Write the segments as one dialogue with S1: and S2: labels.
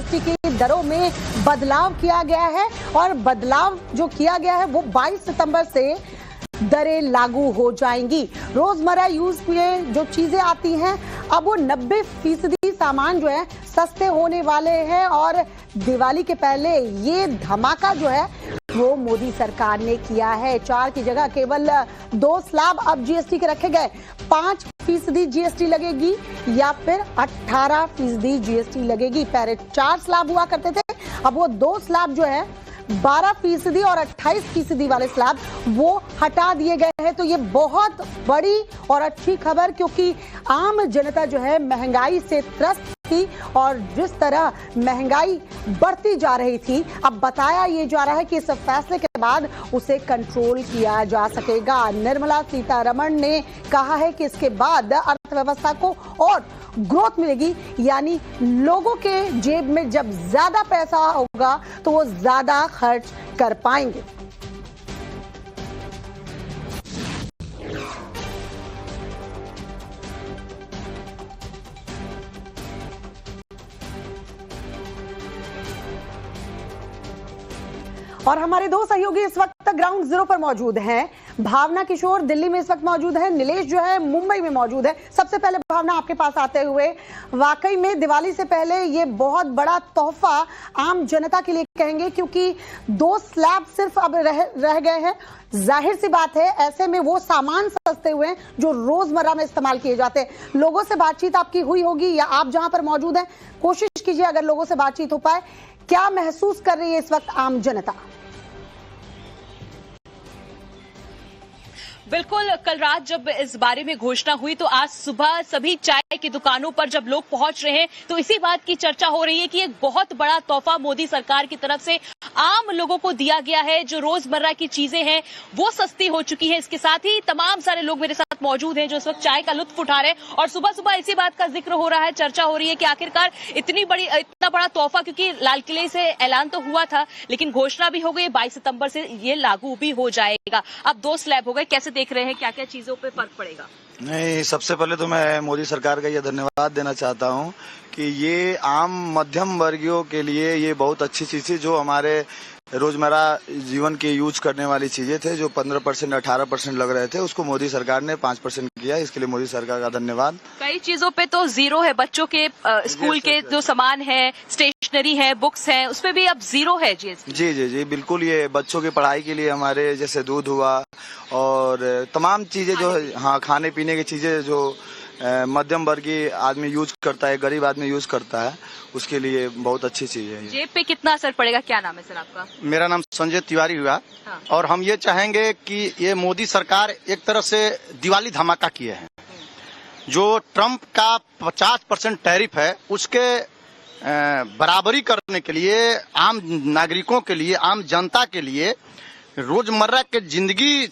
S1: GST की दरों में बदलाव किया गया है और बदलाव जो किया गया है वो 22 सितंबर से दरें लागू हो जाएंगी। रोजमर्रा यूज में जो चीजें आती हैं अब वो 90% सामान जो है सस्ते होने वाले हैं और दिवाली के पहले ये धमाका जो है वो मोदी सरकार ने किया है। 4 की जगह केवल 2 स्लैब अब जीएसटी के रखे गए। 5% जीएसटी लगेगी या फिर 18% जीएसटी लगेगी। पहले 4 स्लैब हुआ करते थे, अब वो 2 स्लैब जो है 12% और 28% वाले स्लैब वो हटा दिए गए हैं। तो ये बहुत बड़ी और अच्छी खबर, क्योंकि आम जनता जो है महंगाई से त्रस्त थी और जिस तरह महंगाई बढ़ती जा रही थी, अब बताया ये जा रहा है कि इस फैसले के बाद उसे कंट्रोल किया जा सकेगा। निर्मला सीतारमण ने कहा है कि इसके बाद अर्थव्यवस्था को और ग्रोथ मिलेगी, यानी लोगों के जेब में जब ज्यादा पैसा होगा तो वो ज्यादा खर्च कर पाएंगे। और हमारे 2 सहयोगी इस वक्त ग्राउंड जीरो पर मौजूद हैं। भावना किशोर दिल्ली में इस वक्त मौजूद है, नीलेश जो है मुंबई में मौजूद है। सबसे पहले भावना आपके पास आते हुए, वाकई में दिवाली से पहले ये बहुत बड़ा तोहफा आम जनता के लिए कहेंगे, क्योंकि 2 स्लैब सिर्फ अब रह गए हैं। जाहिर सी बात है ऐसे में वो सामान सस्ते हुए हैं जो रोजमर्रा में इस्तेमाल किए जाते हैं। लोगों से बातचीत आपकी हुई होगी या आप जहां पर मौजूद हैं कोशिश कीजिए अगर लोगों से बातचीत हो पाए। क्या महसूस कर रही है इस वक्त आम जनता?
S2: बिल्कुल, कल रात जब इस बारे में घोषणा हुई तो आज सुबह सभी चाय की दुकानों पर जब लोग पहुंच रहे हैं तो इसी बात की चर्चा हो रही है कि एक बहुत बड़ा तोहफा मोदी सरकार की तरफ से आम लोगों को दिया गया है। जो रोजमर्रा की चीजें हैं वो सस्ती हो चुकी हैं। इसके साथ ही तमाम सारे लोग मेरे साथ मौजूद हैं जो इस वक्त चाय का लुत्फ उठा रहे हैं और सुबह सुबह इसी बात का जिक्र हो रहा है, चर्चा हो रही है कि आखिरकार इतना बड़ा तोहफा, क्योंकि लाल किले से ऐलान तो हुआ था लेकिन घोषणा भी हो गई 22 सितंबर से ये लागू भी हो जाएगा। अब 2 स्लैब हो गए, कैसे देख रहे हैं, क्या क्या चीजों पे फर्क पड़ेगा?
S3: नहीं, सबसे पहले तो मैं मोदी सरकार का ये धन्यवाद देना चाहता हूँ कि ये आम मध्यम वर्गियों के लिए ये बहुत अच्छी चीज थी। जो हमारे रोजमर्रा जीवन के यूज करने वाली चीजें थे जो 15% 18% लग रहे थे, उसको मोदी सरकार ने 5% किया। इसके लिए मोदी सरकार का धन्यवाद।
S2: कई चीजों पे तो 0 है, बच्चों के स्कूल के जो सामान है, स्टेशनरी है, बुक्स है, उसपे भी अब 0 है जीएसटी।
S3: जी जी जी बिल्कुल। ये बच्चों की पढ़ाई के लिए हमारे जैसे दूध हुआ और तमाम चीजें जो खाने पीने की चीजें जो मध्यम वर्गीय आदमी यूज करता है, गरीब आदमी यूज करता है, उसके लिए बहुत अच्छी चीज है।
S2: जेब पे कितना असर पड़ेगा? क्या नाम है सर आपका?
S4: मेरा नाम संजय तिवारी हुआ। हाँ। और हम ये चाहेंगे कि ये मोदी सरकार एक तरह से दिवाली धमाका किए हैं। जो ट्रंप का 50% टैरिफ है उसके बराबरी करने के लिए आम नागरिकों के लिए, आम जनता के लिए रोजमर्रा के जिंदगी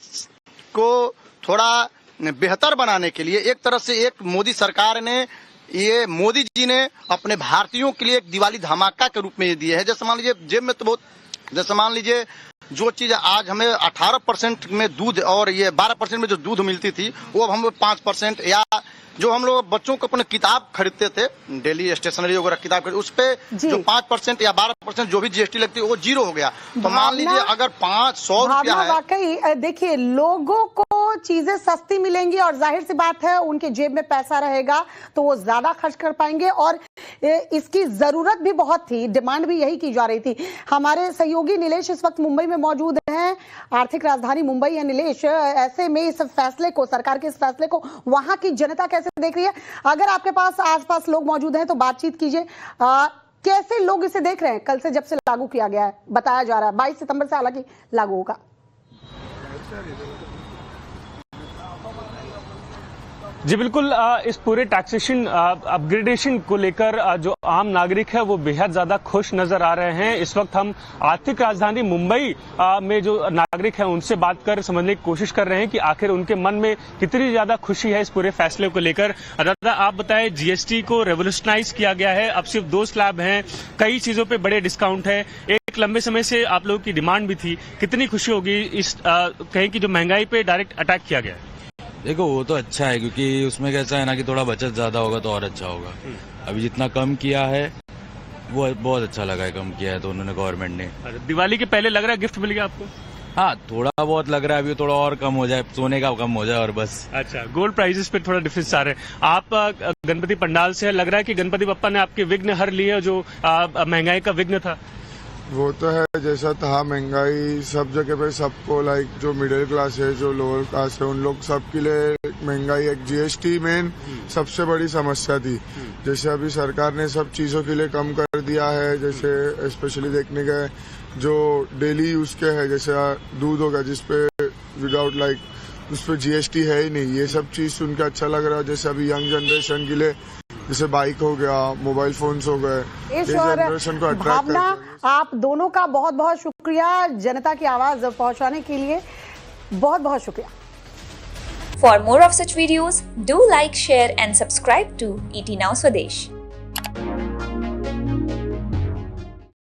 S4: को थोड़ा बेहतर बनाने के लिए एक तरह से एक मोदी सरकार ने, ये मोदी जी ने अपने भारतीयों के लिए एक दिवाली धमाका के रूप में ये दिए है। जैसे मान लीजिए जेब में तो बहुत, जैसे मान लीजिए जो चीज आज हमें 18% में दूध और ये 12% में जो दूध मिलती थी वो अब हम 5%, या जो हम लोग बच्चों को अपने किताब खरीदते थे, डेली स्टेशनरी वगैरह किताब खरीद, उस पे जो 5% या 12% जो भी जीएसटी लगती है वो 0 हो गया। तो मान लीजिए अगर 500 रुपया है।
S1: वाकई देखिए लोगों को चीजें सस्ती मिलेंगी और जाहिर सी बात है उनके जेब में पैसा रहेगा तो वो ज्यादा खर्च कर पाएंगे और इसकी जरूरत भी बहुत थी, डिमांड भी यही की जा रही थी। हमारे सहयोगी नीलेश इस वक्त मुंबई में मौजूद हैं, आर्थिक राजधानी मुंबई है। नीलेश, ऐसे में इस फैसले को, सरकार के इस फैसले को वहां की जनता कैसे देख रही है? अगर आपके पास आसपास लोग मौजूद हैं तो बातचीत कीजिए। कैसे लोग इसे देख रहे हैं? कल से जब से लागू किया गया है, बताया जा रहा है 22 सितंबर से हालांकि लागू होगा।
S5: जी बिल्कुल, इस पूरे टैक्सेशन अपग्रेडेशन को लेकर जो आम नागरिक है वो बेहद ज्यादा खुश नजर आ रहे हैं। इस वक्त हम आर्थिक राजधानी मुंबई में जो नागरिक हैं उनसे बात कर समझने की कोशिश कर रहे हैं कि आखिर उनके मन में कितनी ज्यादा खुशी है इस पूरे फैसले को लेकर। दादा, आप बताएं, जीएसटी को रेवोल्यूशनाइज किया गया है, अब सिर्फ 2 स्लैब हैं, कई चीजों पे बड़े डिस्काउंट है, एक लंबे समय से आप लोगों की डिमांड भी थी, कितनी खुशी होगी इस कहीं की जो महंगाई पे डायरेक्ट अटैक किया गया है?
S6: देखो वो तो अच्छा है क्योंकि उसमें कैसा है ना कि थोड़ा बचत ज्यादा होगा तो और अच्छा होगा। अभी जितना कम किया है वो बहुत अच्छा लगा है, कम किया है तो उन्होंने गवर्नमेंट ने।
S5: दिवाली के पहले लग रहा है गिफ्ट मिल गया आपको?
S6: हाँ, थोड़ा बहुत लग रहा है, अभी थोड़ा और कम हो जाए, सोने का कम हो जाए और बस।
S5: अच्छा, गोल्ड प्राइसेस पे थोड़ा डिफरेंस आ रहे हैं। आप गणपति पंडाल से लग रहा है कि गणपति बप्पा ने आपके विघ्न हर लिए, जो महंगाई का विघ्न था?
S7: वो तो है, जैसा था महंगाई सब जगह पे, सबको लाइक जो मिडिल क्लास है, जो लोअर क्लास है, उन लोग सबके लिए महंगाई, एक जीएसटी मेन सबसे बड़ी समस्या थी। जैसे अभी सरकार ने सब चीजों के लिए कम कर दिया है, जैसे स्पेशली देखने गए जो डेली यूज के है, जैसे दूध होगा जिसपे विदाउट लाइक उस पर जीएसटी है ही नहीं, ये सब चीज सुन के अच्छा लग रहा है। जैसे अभी यंग जनरेशन के लिए जैसे बाइक हो गया, मोबाइल फोन्स हो गए, ये जनरेशन को अट्रैक्ट
S1: भावना, आप दोनों का बहुत बहुत शुक्रिया जनता की आवाज पहुंचाने के लिए, बहुत बहुत शुक्रिया।
S8: For more of such videos, do like, share and subscribe to ET Now Swadesh.